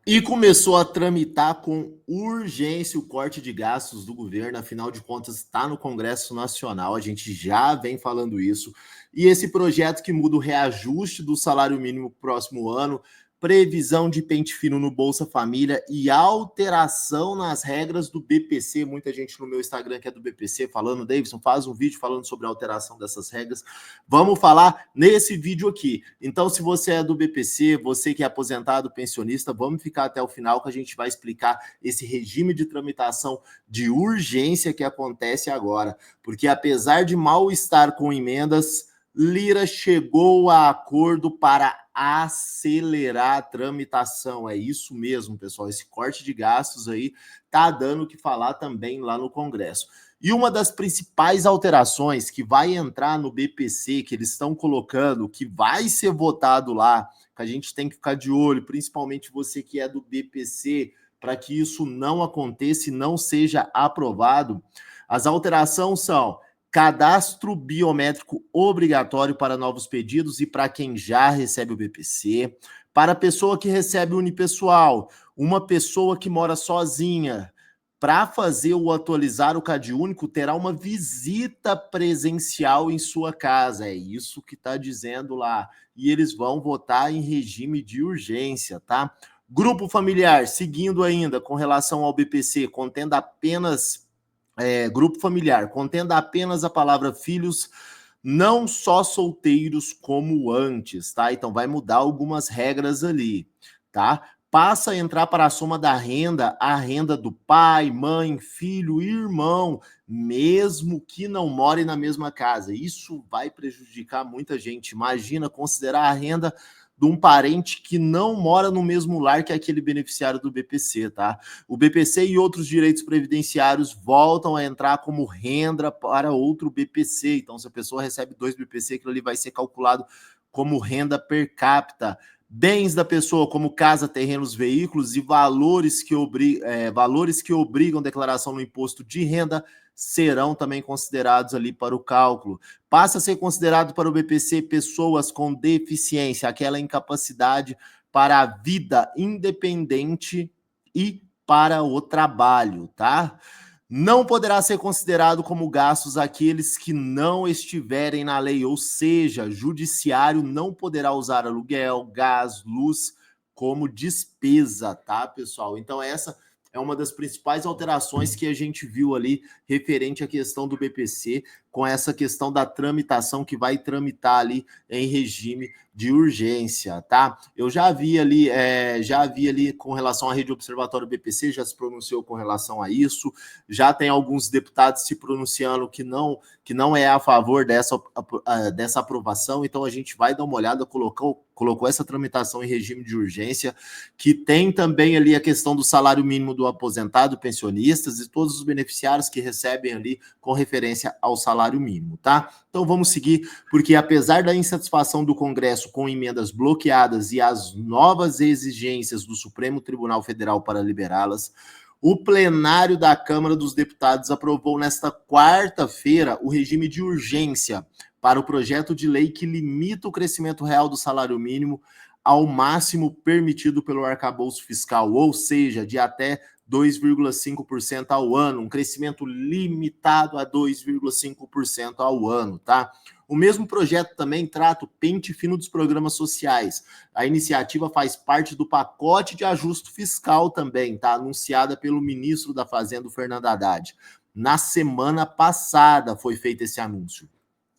E começou a tramitar com urgência o corte de gastos do governo, afinal de contas, está no Congresso Nacional, a gente já vem falando isso. E esse projeto que muda o reajuste do salário mínimo para o próximo ano, previsão de pente fino no Bolsa Família e alteração nas regras do BPC. Muita gente no meu Instagram que é do BPC falando, Davidson, faz um vídeo falando sobre a alteração dessas regras. Vamos falar nesse vídeo aqui. Então, se você é do BPC, você que é aposentado, pensionista, vamos ficar até o final que a gente vai explicar esse regime de tramitação de urgência que acontece agora. Porque apesar de mal estar com emendas, Lira chegou a acordo para acelerar a tramitação. É isso mesmo, pessoal. Esse corte de gastos aí tá dando o que falar também lá no Congresso. E uma das principais alterações que vai entrar no BPC, que eles estão colocando, que vai ser votado lá, que a gente tem que ficar de olho, principalmente você que é do BPC, para que isso não aconteça e não seja aprovado. As alterações são cadastro biométrico obrigatório para novos pedidos e para quem já recebe o BPC, para a pessoa que recebe unipessoal, uma pessoa que mora sozinha, para fazer o atualizar o CadÚnico, terá uma visita presencial em sua casa. É isso que está dizendo lá. E eles vão votar em regime de urgência, tá? Grupo familiar, seguindo ainda com relação ao BPC, contendo apenas grupo familiar, contendo apenas a palavra filhos, não só solteiros como antes, tá? Então vai mudar algumas regras ali, tá? Passa a entrar para a soma da renda, a renda do pai, mãe, filho, irmão, mesmo que não more na mesma casa. Isso vai prejudicar muita gente. Imagina considerar a renda de um parente que não mora no mesmo lar que aquele beneficiário do BPC, tá? O BPC e outros direitos previdenciários voltam a entrar como renda para outro BPC. Então, se a pessoa recebe 2 BPC, aquilo ali vai ser calculado como renda per capita. Bens da pessoa, como casa, terrenos, veículos e valores que obrigam declaração no imposto de renda serão também considerados ali para o cálculo. Passa a ser considerado para o BPC pessoas com deficiência, aquela incapacidade para a vida independente e para o trabalho, tá? Não poderá ser considerado como gastos aqueles que não estiverem na lei, ou seja, judiciário não poderá usar aluguel, gás, luz como despesa, tá, pessoal? Então essa é uma das principais alterações que a gente viu ali referente à questão do BPC, com essa questão da tramitação que vai tramitar ali em regime de urgência, tá? Eu já vi ali com relação à rede observatório BPC, já se pronunciou com relação a isso, já tem alguns deputados se pronunciando que não é a favor dessa aprovação, então a gente vai dar uma olhada, colocou essa tramitação em regime de urgência, que tem também ali a questão do salário mínimo do aposentado, pensionistas e todos os beneficiários que recebem ali com referência ao salário mínimo, tá? Então vamos seguir, porque apesar da insatisfação do Congresso com emendas bloqueadas e as novas exigências do Supremo Tribunal Federal para liberá-las, o plenário da Câmara dos Deputados aprovou nesta quarta-feira o regime de urgência para o projeto de lei que limita o crescimento real do salário mínimo ao máximo permitido pelo arcabouço fiscal, ou seja, de até 2,5% ao ano, um crescimento limitado a 2,5% ao ano, tá? O mesmo projeto também trata o pente fino dos programas sociais. A iniciativa faz parte do pacote de ajuste fiscal também, tá? Anunciada pelo ministro da Fazenda, Fernando Haddad. Na semana passada foi feito esse anúncio.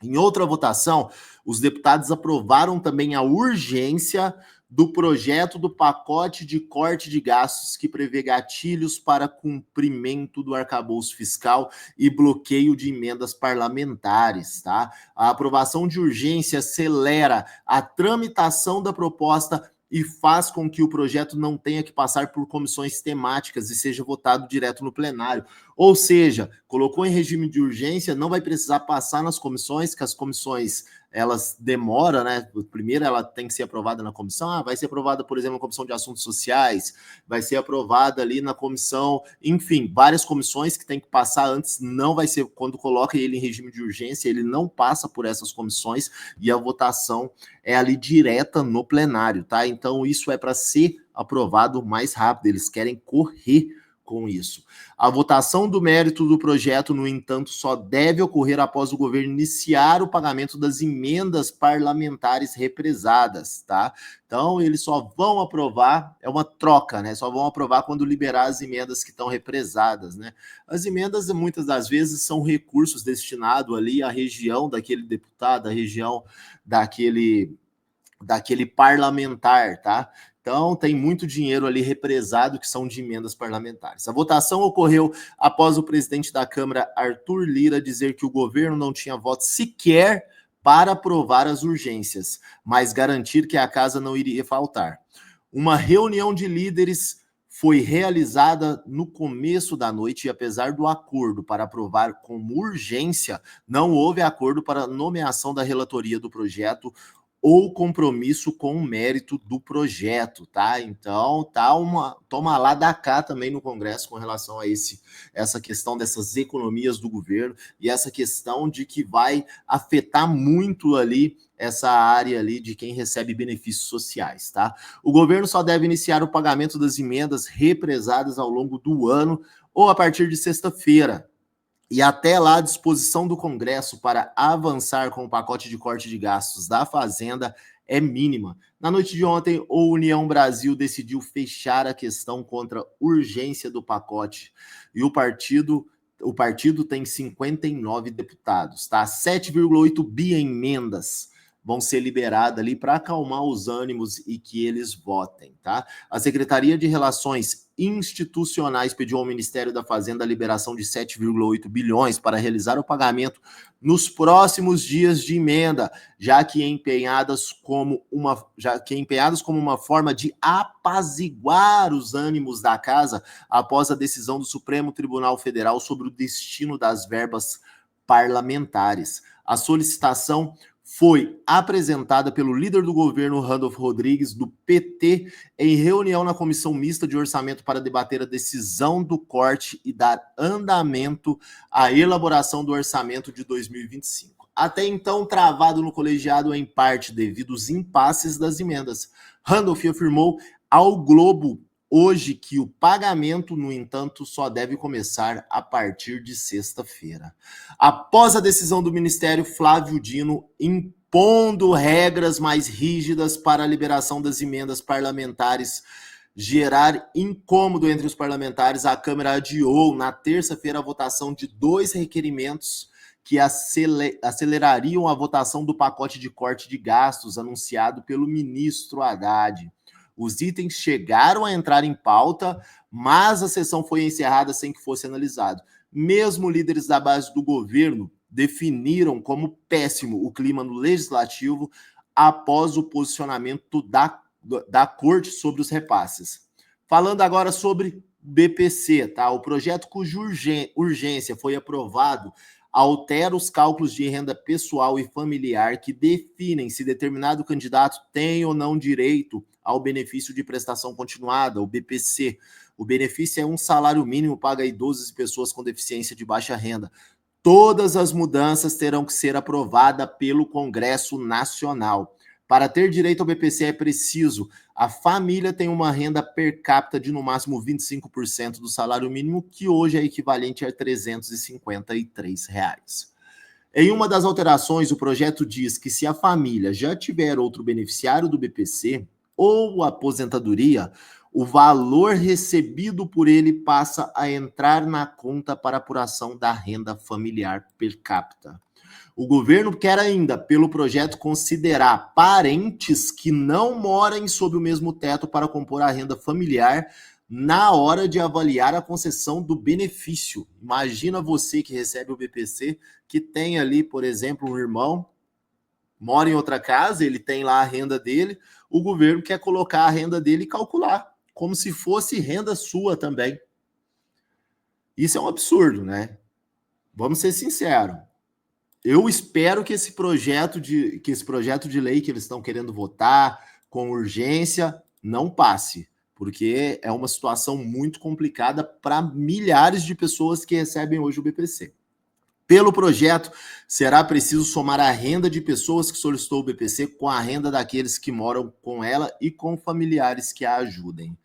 Em outra votação, os deputados aprovaram também a urgência do projeto do pacote de corte de gastos que prevê gatilhos para cumprimento do arcabouço fiscal e bloqueio de emendas parlamentares, tá? A aprovação de urgência acelera a tramitação da proposta e faz com que o projeto não tenha que passar por comissões temáticas e seja votado direto no plenário. Ou seja, colocou em regime de urgência, não vai precisar passar nas comissões, que as comissões elas demoram, né? Primeiro ela tem que ser aprovada na comissão, vai ser aprovada, por exemplo, na Comissão de Assuntos Sociais, vai ser aprovada ali na comissão, enfim, várias comissões que tem que passar antes, não vai ser, quando coloca ele em regime de urgência, ele não passa por essas comissões e a votação é ali direta no plenário, tá? Então isso é para ser aprovado mais rápido, eles querem correr com isso. A votação do mérito do projeto, no entanto, só deve ocorrer após o governo iniciar o pagamento das emendas parlamentares represadas, tá? Então, eles só vão aprovar, é uma troca, né? Só vão aprovar quando liberar as emendas que estão represadas, né? As emendas, muitas das vezes, são recursos destinados ali à região daquele deputado, à região daquele parlamentar, tá? Então, tem muito dinheiro ali represado que são de emendas parlamentares. A votação ocorreu após o presidente da Câmara, Arthur Lira, dizer que o governo não tinha voto sequer para aprovar as urgências, mas garantir que a casa não iria faltar. Uma reunião de líderes foi realizada no começo da noite e, apesar do acordo para aprovar como urgência, não houve acordo para a nomeação da relatoria do projeto ou compromisso com o mérito do projeto, tá? Então, toma lá da cá também no Congresso com relação a essa questão dessas economias do governo e essa questão de que vai afetar muito ali essa área ali de quem recebe benefícios sociais, tá? O governo só deve iniciar o pagamento das emendas represadas ao longo do ano ou a partir de sexta-feira. E até lá, a disposição do Congresso para avançar com o pacote de corte de gastos da Fazenda é mínima. Na noite de ontem, o União Brasil decidiu fechar a questão contra a urgência do pacote. E o partido tem 59 deputados, tá? 7,8 bi em emendas vão ser liberadas ali para acalmar os ânimos e que eles votem, tá? A Secretaria de Relações Institucionais pediu ao Ministério da Fazenda a liberação de 7,8 bilhões para realizar o pagamento nos próximos dias de emenda, já que empenhadas como uma forma de apaziguar os ânimos da casa após a decisão do Supremo Tribunal Federal sobre o destino das verbas parlamentares. A solicitação foi apresentada pelo líder do governo, Randolfo Rodrigues, do PT, em reunião na Comissão Mista de Orçamento para debater a decisão do corte e dar andamento à elaboração do orçamento de 2025. Até então, travado no colegiado em parte devido aos impasses das emendas. Randolph afirmou ao Globo hoje que o pagamento, no entanto, só deve começar a partir de sexta-feira. Após a decisão do Ministério, Flávio Dino impondo regras mais rígidas para a liberação das emendas parlamentares gerar incômodo entre os parlamentares, a Câmara adiou na terça-feira a votação de 2 requerimentos que acelerariam a votação do pacote de corte de gastos anunciado pelo ministro Haddad. Os itens chegaram a entrar em pauta, mas a sessão foi encerrada sem que fosse analisado. Mesmo líderes da base do governo definiram como péssimo o clima no legislativo após o posicionamento da corte sobre os repasses. Falando agora sobre BPC, tá? O projeto cuja urgência foi aprovado altera os cálculos de renda pessoal e familiar que definem se determinado candidato tem ou não direito ao benefício de prestação continuada, o BPC. O benefício é um salário mínimo pago a idosos e pessoas com deficiência de baixa renda. Todas as mudanças terão que ser aprovadas pelo Congresso Nacional. Para ter direito ao BPC é preciso a família tem uma renda per capita de no máximo 25% do salário mínimo, que hoje é equivalente a R$ 353. Em uma das alterações, o projeto diz que se a família já tiver outro beneficiário do BPC ou aposentadoria, o valor recebido por ele passa a entrar na conta para apuração da renda familiar per capita. O governo quer ainda, pelo projeto, considerar parentes que não morem sob o mesmo teto para compor a renda familiar na hora de avaliar a concessão do benefício. Imagina você que recebe o BPC, que tem ali, por exemplo, um irmão, mora em outra casa, ele tem lá a renda dele, o governo quer colocar a renda dele e calcular, como se fosse renda sua também. Isso é um absurdo, né? Vamos ser sinceros. Eu espero que esse projeto de lei que eles estão querendo votar com urgência não passe, porque é uma situação muito complicada para milhares de pessoas que recebem hoje o BPC. Pelo projeto, será preciso somar a renda de pessoas que solicitou o BPC com a renda daqueles que moram com ela e com familiares que a ajudem.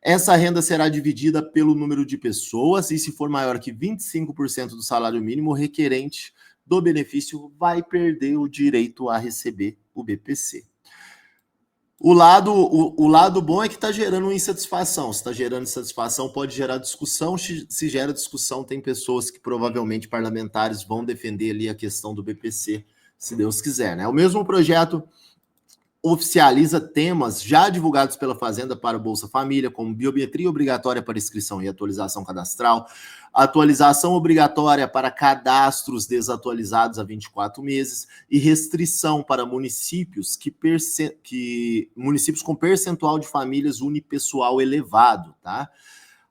Essa renda será dividida pelo número de pessoas e, se for maior que 25% do salário mínimo, o requerente do benefício vai perder o direito a receber o BPC. O lado bom é que está gerando insatisfação. Se está gerando insatisfação, pode gerar discussão. Se gera discussão, tem pessoas que provavelmente parlamentares vão defender ali a questão do BPC, se Deus quiser, né? O mesmo projeto oficializa temas já divulgados pela Fazenda para o Bolsa Família, como biometria obrigatória para inscrição e atualização cadastral, atualização obrigatória para cadastros desatualizados há 24 meses e restrição para municípios municípios com percentual de famílias unipessoal elevado, tá?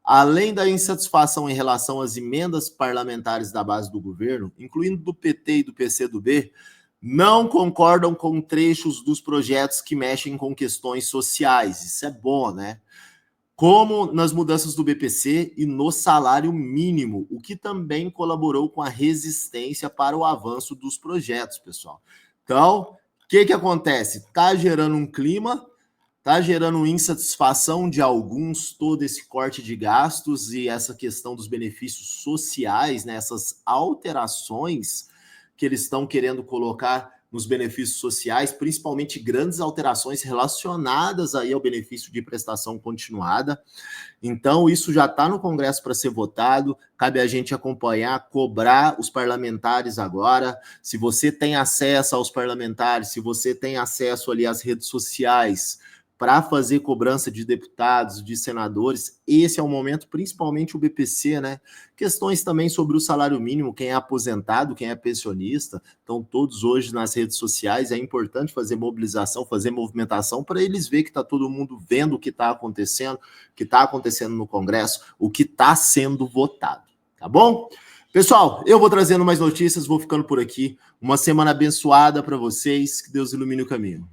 Além da insatisfação em relação às emendas parlamentares da base do governo, incluindo do PT e do PCdoB, não concordam com trechos dos projetos que mexem com questões sociais. Isso é bom, né? Como nas mudanças do BPC e no salário mínimo, o que também colaborou com a resistência para o avanço dos projetos, pessoal. Então, o que acontece? Está gerando um clima, está gerando insatisfação de alguns, todo esse corte de gastos e essa questão dos benefícios sociais, né? Essas alterações que eles estão querendo colocar nos benefícios sociais, principalmente grandes alterações relacionadas aí ao benefício de prestação continuada. Então, isso já está no Congresso para ser votado, cabe a gente acompanhar, cobrar os parlamentares agora. Se você tem acesso aos parlamentares, se você tem acesso ali às redes sociais, para fazer cobrança de deputados, de senadores, esse é o momento, principalmente o BPC, né? Questões também sobre o salário mínimo, quem é aposentado, quem é pensionista, estão todos hoje nas redes sociais, é importante fazer mobilização, fazer movimentação, para eles verem que está todo mundo vendo o que está acontecendo no Congresso, o que está sendo votado, tá bom? Pessoal, eu vou trazendo mais notícias, vou ficando por aqui. Uma semana abençoada para vocês, que Deus ilumine o caminho.